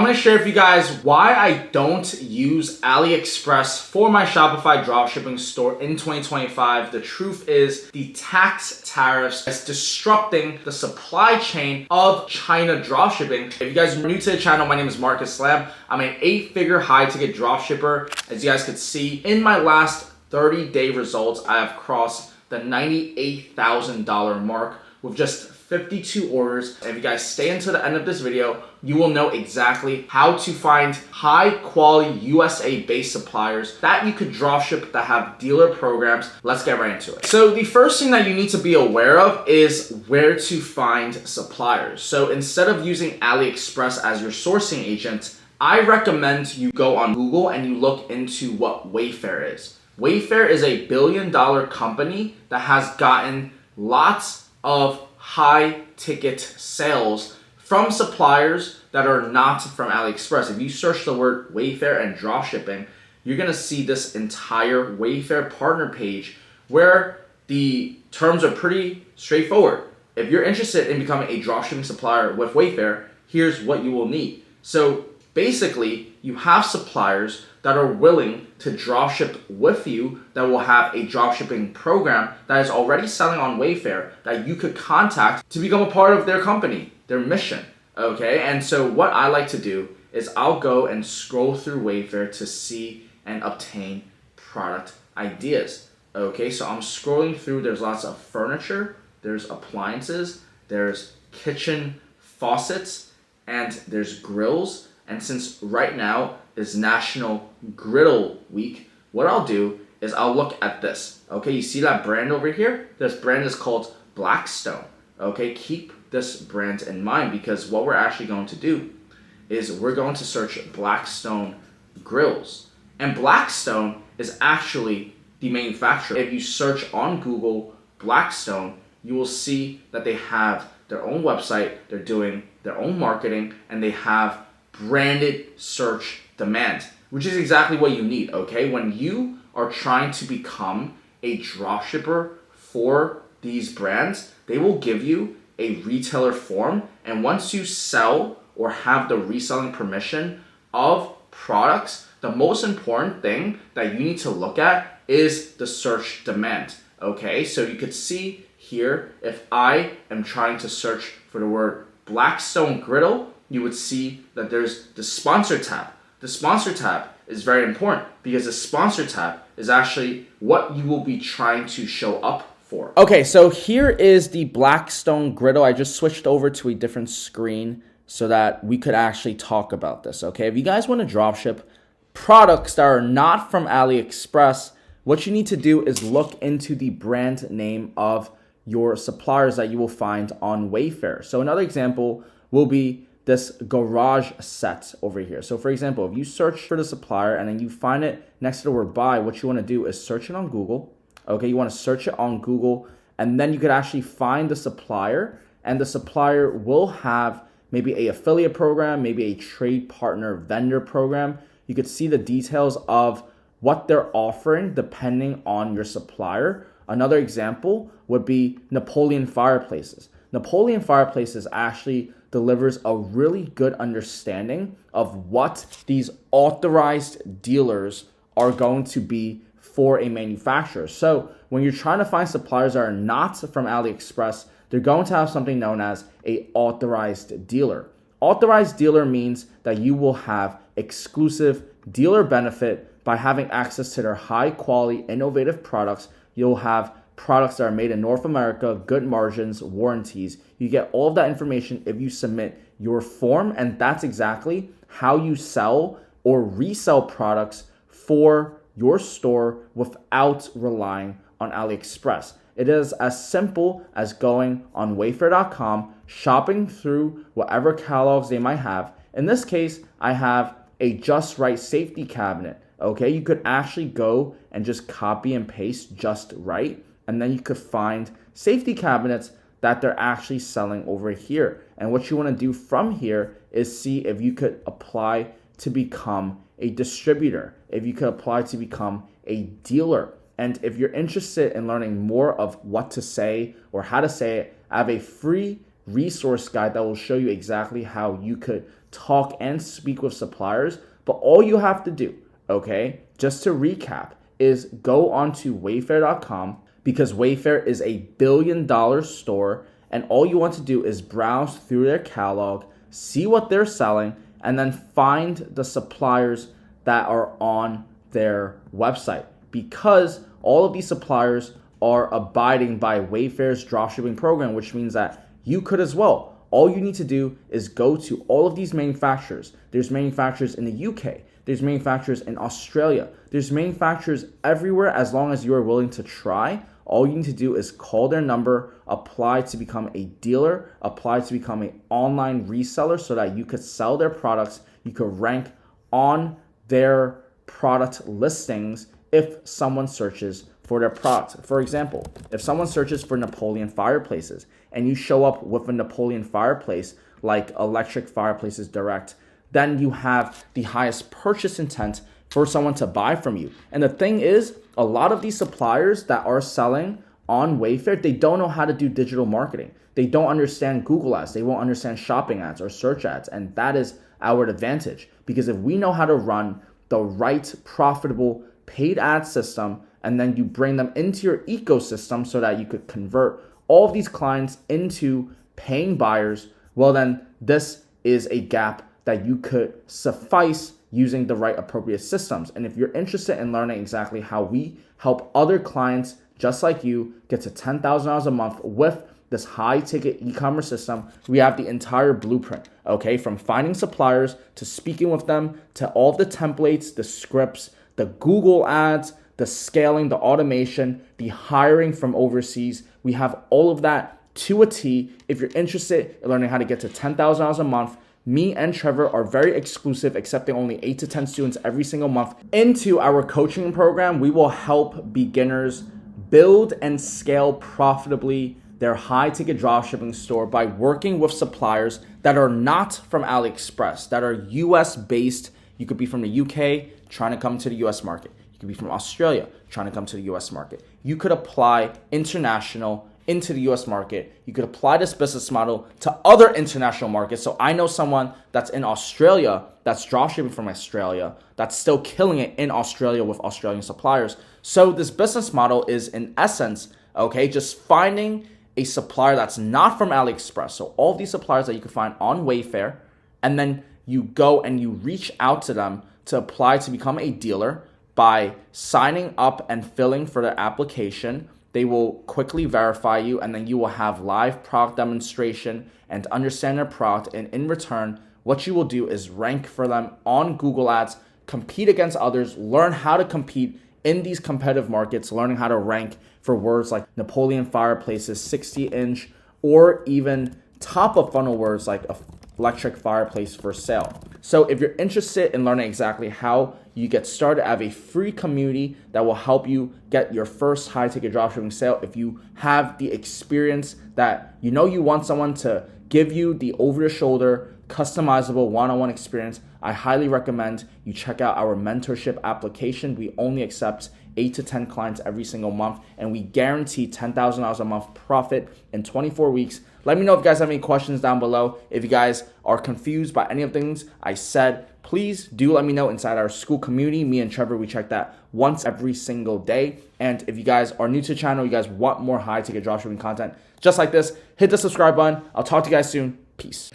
going to share with you guys why I don't use AliExpress for my Shopify dropshipping store in 2025. The truth is the tax tariffs is disrupting the supply chain of China dropshipping. If you guys are new to the channel, my name is Marcus Slam. I'm an 8-figure high ticket dropshipper. As you guys could see, in my last 30-day results, I have crossed the $98,000 mark with just 52 orders. And if you guys stay until the end of this video, you will know exactly how to find high quality USA based suppliers that you could dropship that have dealer programs. Let's get right into it. So the first thing that you need to be aware of is where to find suppliers. So instead of using AliExpress as your sourcing agent, I recommend you go on Google and you look into what Wayfair is. Wayfair is a billion-dollar company that has gotten lots of high ticket sales from suppliers that are not from AliExpress. If you search the word Wayfair and dropshipping, you're gonna see this entire Wayfair partner page where the terms are pretty straightforward. If you're interested in becoming a dropshipping supplier with Wayfair, here's what you will need. So basically, you have suppliers that are willing to dropship with you that will have a dropshipping program that is already selling on Wayfair that you could contact to become a part of their company, their mission, okay? And so what I like to do is I'll go and scroll through Wayfair to see and obtain product ideas, okay? So I'm scrolling through, there's lots of furniture, there's appliances, there's kitchen faucets, and there's grills. And since right now is National Griddle Week, what I'll do is I'll look at this. Okay, you see that brand over here? This brand is called Blackstone. Okay, keep this brand in mind because what we're actually going to do is we're going to search Blackstone grills. And Blackstone is actually the manufacturer. If you search on Google Blackstone, you will see that they have their own website, they're doing their own marketing, and they have branded search demand, which is exactly what you need, okay? When you are trying to become a dropshipper for these brands, they will give you a retailer form, and once you sell or have the reselling permission of products, the most important thing that you need to look at is the search demand, okay? So you could see here, if I am trying to search for the word Blackstone griddle, you would see that there's the sponsor tab. The sponsor tab is very important because the sponsor tab is actually what you will be trying to show up for. Okay, so here is the Blackstone griddle. I just switched over to a different screen so that we could actually talk about this, okay? If you guys want to dropship products that are not from AliExpress, what you need to do is look into the brand name of your suppliers that you will find on Wayfair. So another example will be this garage set over here. So for example, if you search for the supplier and then you find it next to the word buy, what you want to do is search it on Google. Okay, you want to search it on Google and then you could actually find the supplier, and the supplier will have maybe a affiliate program, maybe a trade partner vendor program. You could see the details of what they're offering depending on your supplier. Another example would be Napoleon Fireplaces. Napoleon Fireplaces actually delivers a really good understanding of what these authorized dealers are going to be for a manufacturer. So when you're trying to find suppliers that are not from AliExpress, they're going to have something known as a authorized dealer. Authorized dealer means that you will have exclusive dealer benefit by having access to their high quality, innovative products. You'll have products that are made in North America, good margins, warranties. You get all of that information if you submit your form, and that's exactly how you sell or resell products for your store without relying on AliExpress. It is as simple as going on Wayfair.com, shopping through whatever catalogs they might have. In this case, I have a Just Right safety cabinet. Okay, you could actually go and just copy and paste Just Right, and then you could find safety cabinets that they're actually selling over here. And what you want to do from here is see if you could apply to become a distributor, if you could apply to become a dealer. And if you're interested in learning more of what to say or how to say it, I have a free resource guide that will show you exactly how you could talk and speak with suppliers. But all you have to do, okay, just to recap, is go onto Wayfair.com, because Wayfair is a billion-dollar store, and all you want to do is browse through their catalog, see what they're selling, and then find the suppliers that are on their website, because all of these suppliers are abiding by Wayfair's dropshipping program, which means that you could as well. All you need to do is go to all of these manufacturers. There's manufacturers in the UK. There's manufacturers in Australia. There's manufacturers everywhere. As long as you are willing to try, all you need to do is call their number, apply to become a dealer, apply to become an online reseller so that you could sell their products. You could rank on their product listings if someone searches for their product. For example, if someone searches for Napoleon fireplaces and you show up with a Napoleon fireplace like Electric Fireplaces Direct, then you have the highest purchase intent for someone to buy from you. And the thing is, a lot of these suppliers that are selling on Wayfair, they don't know how to do digital marketing. They don't understand Google ads. They won't understand shopping ads or search ads. And that is our advantage, because if we know how to run the right profitable paid ad system, and then you bring them into your ecosystem so that you could convert all of these clients into paying buyers, well then this is a gap that you could suffice using the right appropriate systems. And if you're interested in learning exactly how we help other clients just like you get to $10,000 a month with this high ticket e-commerce system, we have the entire blueprint, okay? From finding suppliers to speaking with them to all of the templates, the scripts, the Google ads, the scaling, the automation, the hiring from overseas. We have all of that to a T. If you're interested in learning how to get to $10,000 a month, me and Trevor are very exclusive, accepting only 8 to 10 students every single month into our coaching program. We will help beginners build and scale profitably their high ticket dropshipping store by working with suppliers that are not from AliExpress, that are US based. You could be from the UK trying to come to the US market. You could be from Australia trying to come to the US market. You could apply international into the US market. You could apply this business model to other international markets. So I know someone that's in Australia, that's dropshipping from Australia, that's still killing it in Australia with Australian suppliers. So this business model is, in essence, okay, just finding a supplier that's not from AliExpress. So all these suppliers that you can find on Wayfair, and then you go and you reach out to them to apply to become a dealer by signing up and filling for their application. They will quickly verify you, and then you will have live product demonstration and understand their product. And in return, what you will do is rank for them on Google Ads, compete against others, learn how to compete in these competitive markets, learning how to rank for words like Napoleon fireplaces, 60-inch, or even top of funnel words like electric fireplace for sale. So if you're interested in learning exactly how you get started, I have a free community that will help you get your first high ticket dropshipping sale. If you have the experience that you know you want someone to give you the over the shoulder, customizable one-on-one experience, I highly recommend you check out our mentorship application. We only accept 8 to 10 clients every single month, and we guarantee $10,000 a month profit in 24 weeks. Let me know if you guys have any questions down below. If you guys are confused by any of the things I said, please do let me know inside our school community. Me and Trevor, we check that once every single day. And if you guys are new to the channel, you guys want more high ticket dropshipping content just like this, hit the subscribe button. I'll talk to you guys soon. Peace.